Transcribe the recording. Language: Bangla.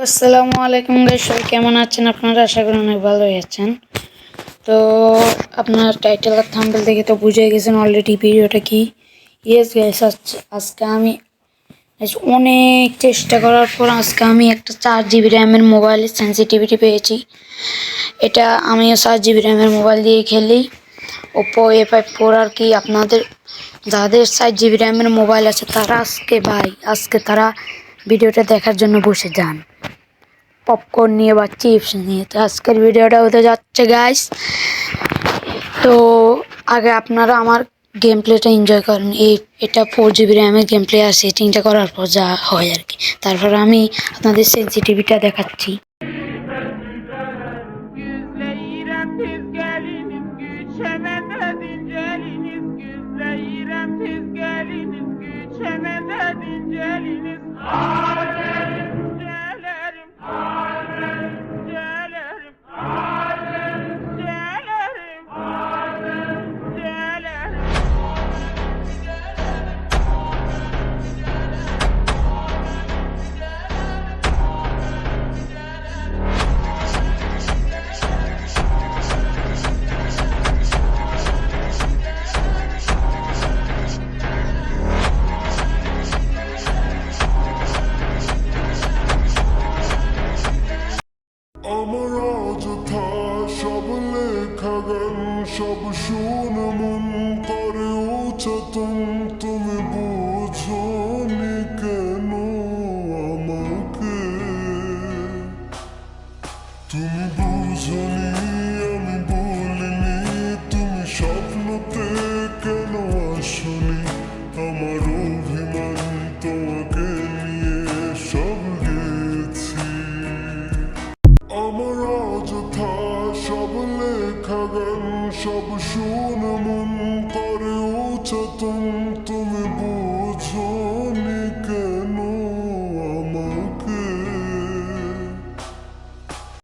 আসসালামু আলাইকুম গাইস, সবাই কেমন আছেন? আপনারা আশা করি অনেক ভালোই আছেন। তো আপনার টাইটেল আর থাম্বনেল দেখে তো বুঝে গেছেন অলরেডি ভিডিওটা কি। ইয়েস গাইস, আজকে আমি অনেক চেষ্টা করার পর আজকে আমি একটা 4 GB র্যামের মোবাইলের সেন্সিটিভিটি পেয়েছি। এটা আমিও 4 GB র্যামের মোবাইল দিয়ে খেলি, ওপো A54। আর কি আপনাদের যাদের 4 GB র্যামের মোবাইল আছে তারা আজকে তারা ভিডিওটা দেখার জন্য বসে যান পপকর্ন নিয়ে বা চিপস নিয়ে। তো আজকের ভিডিওটা হতে যাচ্ছে গাইস। তো আগে আপনারা আমার গেম প্লেটা এনজয় করেন। এটা 4 GB র্যামের গেম প্লে আর সেটিংটা করার পর যা হয় আর কি। তারপর আমি আপনাদের সেন্সিটিভিটা দেখাচ্ছি। আমার অযথা সব লেখা গান সব শুনে মন করে উচতন, তুমি বুঝোনি কেন আমাকে? তুমি বুঝোনি আমি বলিনি, তুমি স্বপ্নতে কেন আসনি? আমার অভিমান তোমাকে নিয়ে সব গেছি। আমার অযথা সব লেখা গান সব শুনে মন করে উচতন,